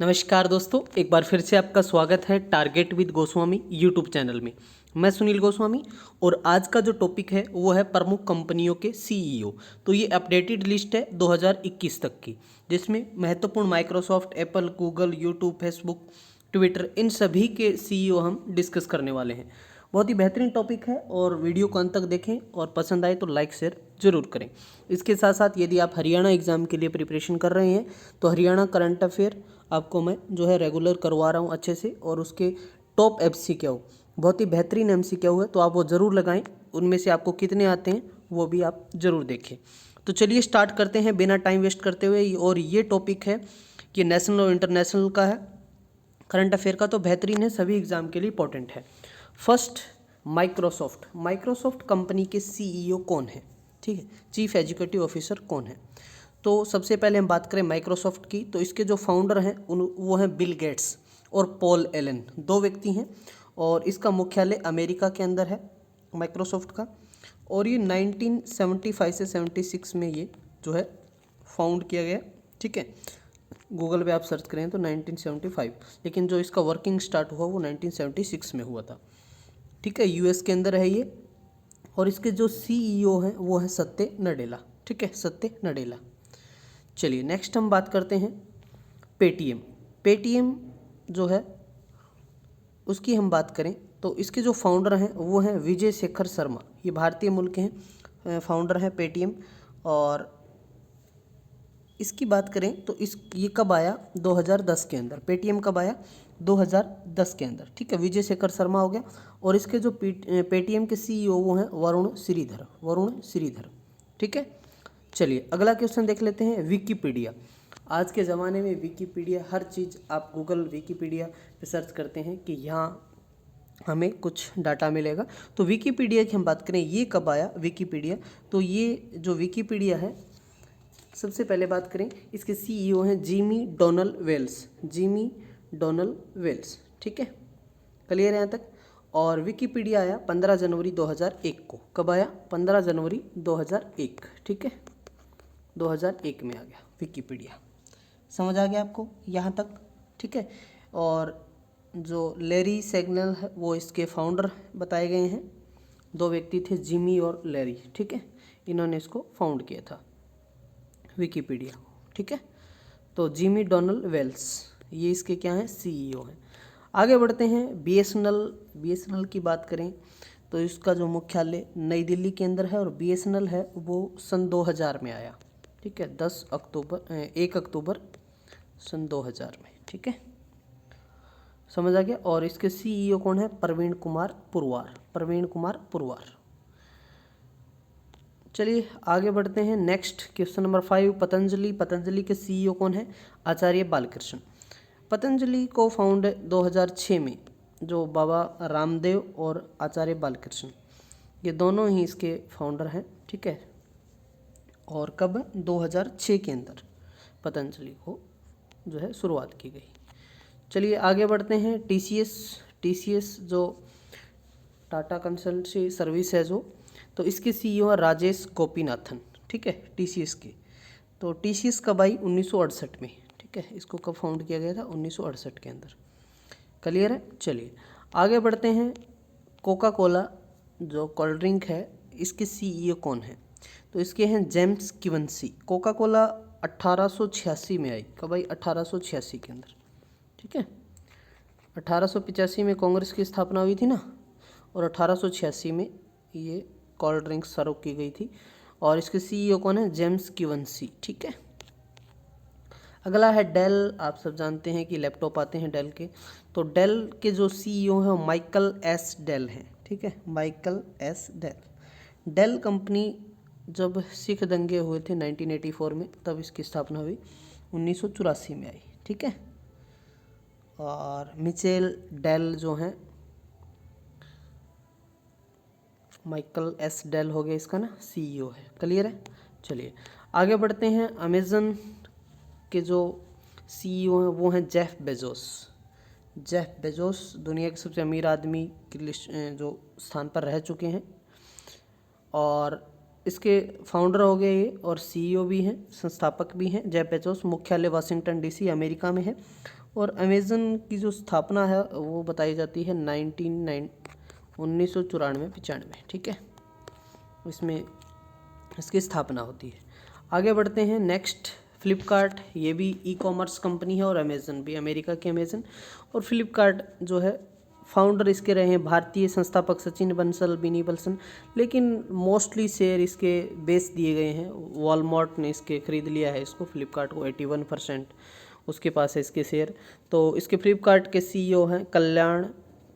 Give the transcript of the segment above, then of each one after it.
नमस्कार दोस्तों, एक बार फिर से आपका स्वागत है target with Goswami YouTube channel में। मैं सुनील गोस्वामी और आज का जो टॉपिक है वो है प्रमुख कंपनियों के सीईओ। तो ये अपडेटेड लिस्ट है 2021 तक की, जिसमें महत्वपूर्ण Microsoft, Apple, Google, YouTube, Facebook, Twitter, इन सभी के सीईओ हम डिस्कस करने वाले हैं। बहुत ही बेहतरीन टॉपिक है और वीडियो को अंत तक देखें और पसंद आए तो लाइक शेयर जरूर करें। इसके साथ साथ यदि आप हरियाणा एग्ज़ाम के लिए प्रिपरेशन कर रहे हैं तो हरियाणा करंट अफेयर आपको मैं जो है रेगुलर करवा रहा हूँ अच्छे से, और उसके टॉप MCQ बहुत ही बेहतरीन MCQ है, तो आप वो ज़रूर लगाएं। उनमें से आपको कितने आते हैं वो भी आप ज़रूर देखें। तो चलिए स्टार्ट करते हैं बिना टाइम वेस्ट करते हुए। और ये टॉपिक है कि नेशनल और इंटरनेशनल का है, करंट अफेयर का, तो बेहतरीन है, सभी एग्ज़ाम के लिए इंपॉर्टेंट है। फर्स्ट, माइक्रोसॉफ्ट कंपनी के CEO कौन है? ठीक है, चीफ एग्जीक्यूटिव ऑफिसर कौन है? तो सबसे पहले हम बात करें माइक्रोसॉफ्ट की, तो इसके जो फाउंडर हैं वो हैं बिल गेट्स और पॉल एलन, दो व्यक्ति हैं। और इसका मुख्यालय अमेरिका के अंदर है माइक्रोसॉफ्ट का। और ये 1975 से 76 में ये जो है फाउंड किया गया। ठीक है, गूगल पे आप सर्च करें तो 1975, लेकिन जो इसका वर्किंग स्टार्ट हुआ वो 1976 में हुआ था। ठीक है, US के अंदर है ये। और इसके जो CEO हैं वो है सत्य नडेला। ठीक है, सत्य नडेला। चलिए नेक्स्ट हम बात करते हैं पेटीएम जो है उसकी हम बात करें तो इसके जो फाउंडर हैं वो हैं विजय शेखर शर्मा। ये भारतीय मूल के हैं, फाउंडर हैं पेटीएम। और इसकी बात करें तो ये कब आया? 2010 के अंदर। पेटीएम कब आया? 2010 के अंदर। ठीक है, विजय शेखर शर्मा हो गया। और इसके जो पेटीएम के CEO वो हैं वरुण श्रीधर। ठीक है, चलिए अगला क्वेश्चन देख लेते हैं। विकिपीडिया। आज के ज़माने में विकिपीडिया, हर चीज़ आप गूगल विकिपीडिया पे सर्च करते हैं कि यहाँ हमें कुछ डाटा मिलेगा। तो विकिपीडिया की हम बात करें, ये कब आया विकिपीडिया? तो ये जो विकिपीडिया है, सबसे पहले बात करें, इसके CEO हैं जिमी डोनल वेल्स। ठीक है, क्लियर है यहाँ तक? और विकिपीडिया आया 15 जनवरी 2001 को। कब आया? 15 जनवरी 2001। ठीक है, 2001 में आ गया विकिपीडिया। समझ आ गया आपको यहाँ तक? ठीक है, और जो लेरी सेगनल है वो इसके फाउंडर बताए गए हैं। दो व्यक्ति थे, जिमी और लेरी। ठीक है, इन्होंने इसको फाउंड किया था विकिपीडिया। ठीक है, तो जिमी डोनल वेल्स ये इसके क्या हैं? CEO हैं। आगे बढ़ते हैं। BSNL की बात करें तो इसका जो मुख्यालय नई दिल्ली के अंदर है, और BSNL है वो सन 2000 में आया। ठीक है, 1 अक्टूबर सन 2000 में। ठीक है, समझ आ गया? और इसके CEO कौन है? प्रवीण कुमार पुरवार। चलिए आगे बढ़ते हैं। नेक्स्ट क्वेश्चन नंबर 5, पतंजलि के CEO कौन है? आचार्य बालकृष्ण। पतंजलि को फाउंड 2006 में जो बाबा रामदेव और आचार्य बालकृष्ण, ये दोनों ही इसके फाउंडर हैं। ठीक है, और कब? 2006 के अंदर पतंजलि को जो है शुरुआत की गई। चलिए आगे बढ़ते हैं। TCS जो टाटा कंसल्टेंसी सर्विस है जो, तो इसके CEO है राजेश गोपीनाथन। ठीक है, TCS के। तो TCS कब आई? 1968 में। ठीक है, इसको कब फाउंड किया गया था? 1968 के अंदर। क्लियर है? चलिए आगे बढ़ते हैं। कोका कोला जो कोल्ड ड्रिंक है, इसके CEO कौन है? तो इसके हैं जेम्स किवंसी। कोका कोला 1886 में आई। कब आई? 1886 के अंदर। ठीक है, 1885 में कांग्रेस की स्थापना हुई थी ना, और 1886 में ये कोल्ड ड्रिंक सर्व की गई थी। और इसके CEO कौन है? जेम्स किवंसी। ठीक है, अगला है डेल। आप सब जानते हैं कि लैपटॉप आते हैं डेल के, तो डेल के जो CEO हैं माइकल एस डेल हैं। ठीक है, Michael S Dell. Dell company जब सिख दंगे हुए थे 1984 में, तब इसकी स्थापना हुई। 1984 में आई। ठीक है, और मिचेल डेल जो हैं, माइकल एस डेल हो गया इसका ना CEO है। क्लियर है? चलिए आगे बढ़ते हैं। अमेज़न के जो CEO हैं वो हैं जेफ बेजोस दुनिया के सबसे अमीर आदमी की लिस्ट जो स्थान पर रह चुके हैं। और इसके फाउंडर हो गए ये और सीईओ भी हैं, संस्थापक भी हैं जेफ बेजोस। मुख्यालय वाशिंगटन डीसी अमेरिका में है। और अमेज़न की जो स्थापना है वो बताई जाती है 1994-95। ठीक है, इसमें इसकी स्थापना होती है। आगे बढ़ते हैं नेक्स्ट, फ्लिपकार्ट। ये भी ई कॉमर्स कंपनी है और अमेज़न भी, अमेरिका के अमेज़न। और फ्लिपकार्ट जो है फाउंडर इसके रहे हैं भारतीय संस्थापक सचिन बंसल, बिनी बल्सन, लेकिन मोस्टली शेयर इसके बेच दिए गए हैं। वॉलमार्ट ने इसके खरीद लिया है इसको, फ्लिपकार्ट को 81% उसके पास है इसके शेयर। तो इसके फ्लिपकार्ट के सीईओ हैं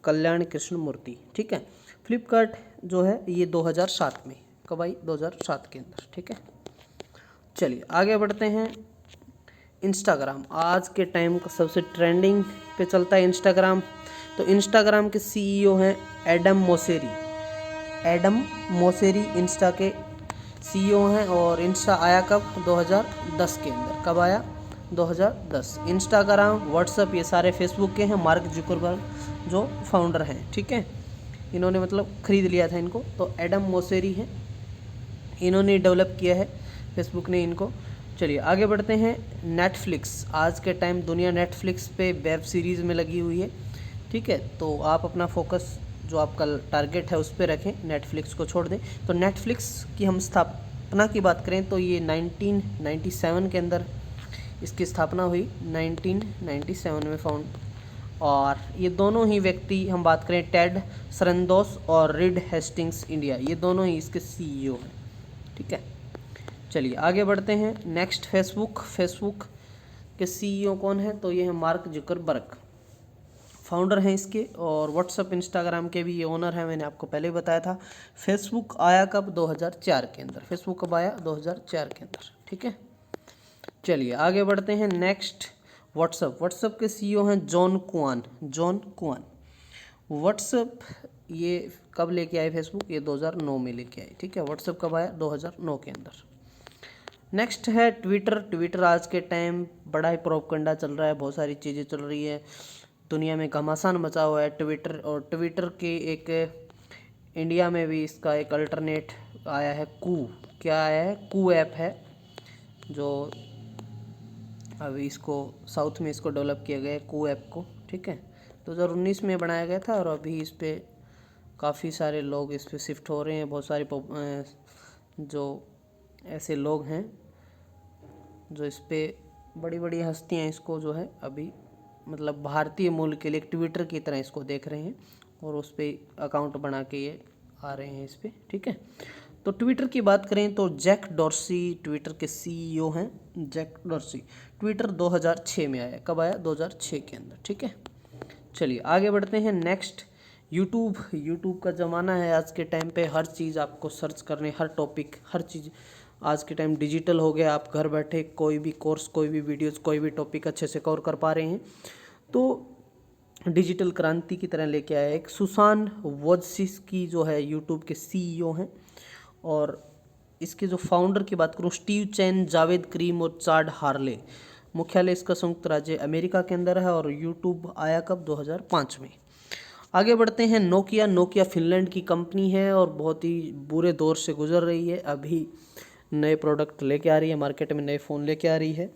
कल्याण कृष्ण मूर्ति। ठीक है, फ्लिपकार्ट जो है ये 2007 में, कब आई, 2007 के अंदर। ठीक है, चलिए आगे बढ़ते हैं। इंस्टाग्राम आज के टाइम का सबसे ट्रेंडिंग पे चलता है इंस्टाग्राम। तो इंस्टाग्राम के सीईओ हैं एडम मोसेरी इंस्टा के सीईओ हैं। और इंस्टा आया कब, 2010 के अंदर। कब आया, 2010। इंस्टाग्राम, व्हाट्सएप ये सारे फेसबुक के हैं। मार्क जुकरबर्ग जो फाउंडर हैं। ठीक है, इन्होंने मतलब खरीद लिया था इनको। तो एडम मोसेरी हैं, इन्होंने डेवलप किया है, फेसबुक ने इनको। चलिए आगे बढ़ते हैं। नेटफ्लिक्स, आज के टाइम दुनिया नेटफ्लिक्स पे वेब सीरीज़ में लगी हुई है। ठीक है, तो आप अपना फोकस जो आपका टारगेट है उस पर रखें, नेटफ्लिक्स को छोड़ दें। तो नेटफ्लिक्स की हम स्थापना की बात करें तो ये 1997 के अंदर इसकी स्थापना हुई, 1997 में फाउंड। और ये दोनों ही व्यक्ति, हम बात करें टेड सरनदोस और रिड हेस्टिंग्स इंडिया, ये दोनों ही इसके सीईओ हैं। ठीक है, चलिए आगे बढ़ते हैं। नेक्स्ट, फेसबुक के सीईओ कौन है, तो ये है मार्क जुकरबर्ग, फाउंडर हैं इसके। और व्हाट्सएप, इंस्टाग्राम के भी ये ओनर हैं, मैंने आपको पहले बताया था। फेसबुक आया कब, 2004 के अंदर। फेसबुक कब आया, 2004 के अंदर। ठीक है, चलिए आगे बढ़ते हैं। नेक्स्ट, व्हाट्सएप के सीईओ हैं जॉन कुआन। व्हाट्सएप ये कब लेके आए फेसबुक, ये 2009 में लेके आए। ठीक है, व्हाट्सएप कब आया, 2009 के अंदर। नेक्स्ट है ट्विटर आज के टाइम बड़ा ही प्रोपगंडा चल रहा है, बहुत सारी चीज़ें चल रही है, दुनिया में घमासान मचा हुआ है ट्विटर। और ट्विटर के एक इंडिया में भी इसका एक अल्टरनेट आया है, क्या आया है, कू ऐप है, जो अभी इसको साउथ में इसको डेवलप किया गया है, कू ऐप को। ठीक है, 2019 में बनाया गया था और अभी इस पर काफ़ी सारे लोग इस पर शिफ्ट हो रहे हैं। बहुत सारे जो ऐसे लोग हैं जो इस पर, बड़ी बड़ी हस्तियां इसको जो है अभी मतलब भारतीय मूल के लिए ट्विटर की तरह इसको देख रहे हैं और उस पर अकाउंट बना के ये आ रहे हैं इस पर। ठीक है, तो ट्विटर की बात करें तो जैक डॉर्सी ट्विटर के सीईओ हैं। जैक डॉर्सी, ट्विटर 2006 में आया। कब आया, 2006 के अंदर। ठीक है, चलिए आगे बढ़ते हैं। नेक्स्ट, यूट्यूब का ज़माना है आज के टाइम पे। हर चीज़ आपको सर्च करने, हर टॉपिक, हर चीज़ आज के टाइम डिजिटल हो गया। आप घर बैठे कोई भी कोर्स, कोई भी वीडियोज़, कोई भी टॉपिक अच्छे से कवर कर पा रहे हैं। तो डिजिटल क्रांति की तरह लेके आया। एक सुसान वोज्सिकी जो है यूट्यूब के सीईओ हैं। और इसके जो फाउंडर की बात करूँ, स्टीव चैन, जावेद करीम और चाड हार्ले। मुख्यालय इसका संयुक्त राज्य अमेरिका के अंदर है। और यूट्यूब आया कब, 2005 में। आगे बढ़ते हैं। नोकिया फिनलैंड की कंपनी है और बहुत ही बुरे दौर से गुजर रही है। अभी नए प्रोडक्ट लेके आ रही है मार्केट में, नए फ़ोन लेके आ रही है।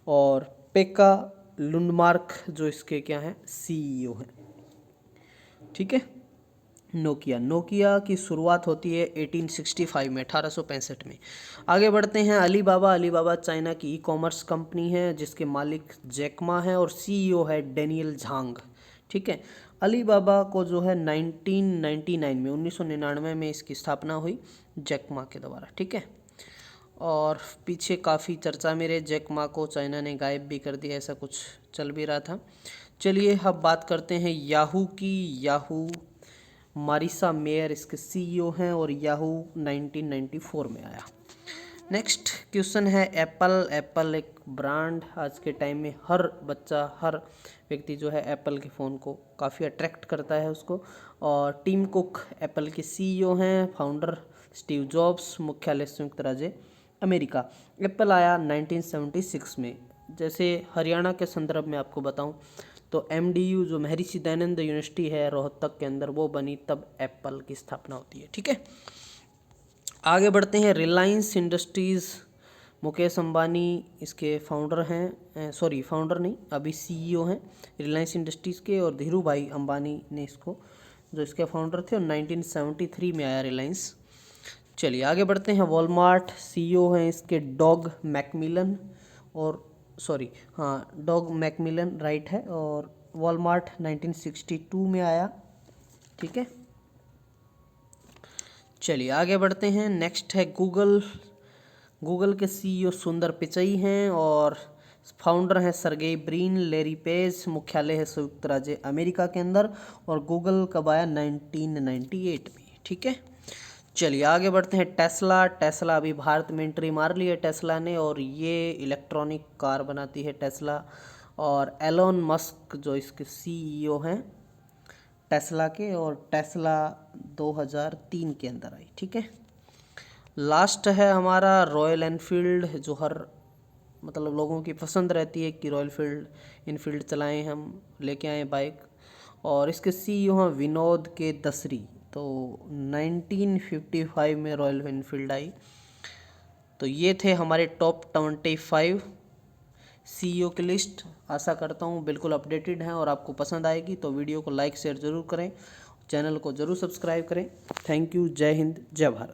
और पेक्का लुंडमार्क जो इसके क्या हैं, सीईओ हैं। ठीक है, नोकिया की शुरुआत होती है 1865 में, 1865 में। आगे बढ़ते हैं। अलीबाबा चाइना की ई कॉमर्स कंपनी है जिसके मालिक जैकमा है और सीईओ है डेनियल झांग। ठीक है, अलीबाबा को जो है 1999 में इसकी स्थापना हुई जैकमा के द्वारा। ठीक है, और पीछे काफ़ी चर्चा में रहे, जैकमा को चाइना ने गायब भी कर दिया, ऐसा कुछ चल भी रहा था। चलिए अब बात करते हैं याहू की। याहू, मारिसा मेयर इसके सीईओ हैं और याहू 1994 में आया। नेक्स्ट क्वेश्चन है एप्पल एक ब्रांड। आज के टाइम में हर बच्चा, हर व्यक्ति जो है एप्पल के फ़ोन को काफ़ी अट्रैक्ट करता है उसको। और टिम कुक एप्पल के सीईओ हैं, फाउंडर स्टीव जॉब्स, मुख्यालय संयुक्त राज्य अमेरिका। एप्पल आया 1976 में। जैसे हरियाणा के संदर्भ में आपको बताऊं तो MDU जो महर्षि दयानंद यूनिवर्सिटी है रोहतक के अंदर, वो बनी तब एप्पल की स्थापना होती है। ठीक है, आगे बढ़ते हैं रिलायंस इंडस्ट्रीज़। मुकेश अंबानी इसके फाउंडर हैं, सॉरी फाउंडर नहीं, अभी सीईओ हैं रिलायंस इंडस्ट्रीज़ के, और धीरू भाई अंबानी ने इसको, जो इसके फाउंडर थे, और 1973 में आया रिलायंस। चलिए आगे बढ़ते हैं। वॉलमार्ट सीईओ हैं इसके डॉग मैकमिलन, और सॉरी हाँ डॉग मैकमिलन राइट है, और वॉलमार्ट 1962 में आया। ठीक है, चलिए आगे बढ़ते हैं। नेक्स्ट है गूगल। गूगल के सीईओ सुंदर पिचई हैं, और फाउंडर हैं सरगेई ब्रिन, लेरी पेज। मुख्यालय है संयुक्त राज्य अमेरिका के अंदर, और गूगल कब आया? 1998 में। ठीक है, चलिए आगे बढ़ते हैं। टेस्ला। टेस्ला अभी भारत में एंट्री मार ली है टेस्ला ने, और ये इलेक्ट्रॉनिक कार बनाती है टेस्ला। और एलोन मस्क जो इसके सीईओ हैं टेस्ला के, और टेस्ला 2003 के अंदर आई। ठीक है, लास्ट है हमारा रॉयल एनफील्ड, जो हर मतलब लोगों की पसंद रहती है कि रॉयल इनफील्ड चलाएं, हम लेके आए बाइक। और इसके सीईओ हैं विनोद के दसरी। तो 1955 में रॉयल एनफील्ड आई। तो ये थे हमारे टॉप 25 सीईओ की लिस्ट। आशा करता हूँ बिल्कुल अपडेटेड हैं और आपको पसंद आएगी। तो वीडियो को लाइक शेयर ज़रूर करें, चैनल को ज़रूर सब्सक्राइब करें। Thank you. जय हिंद, जय भारत।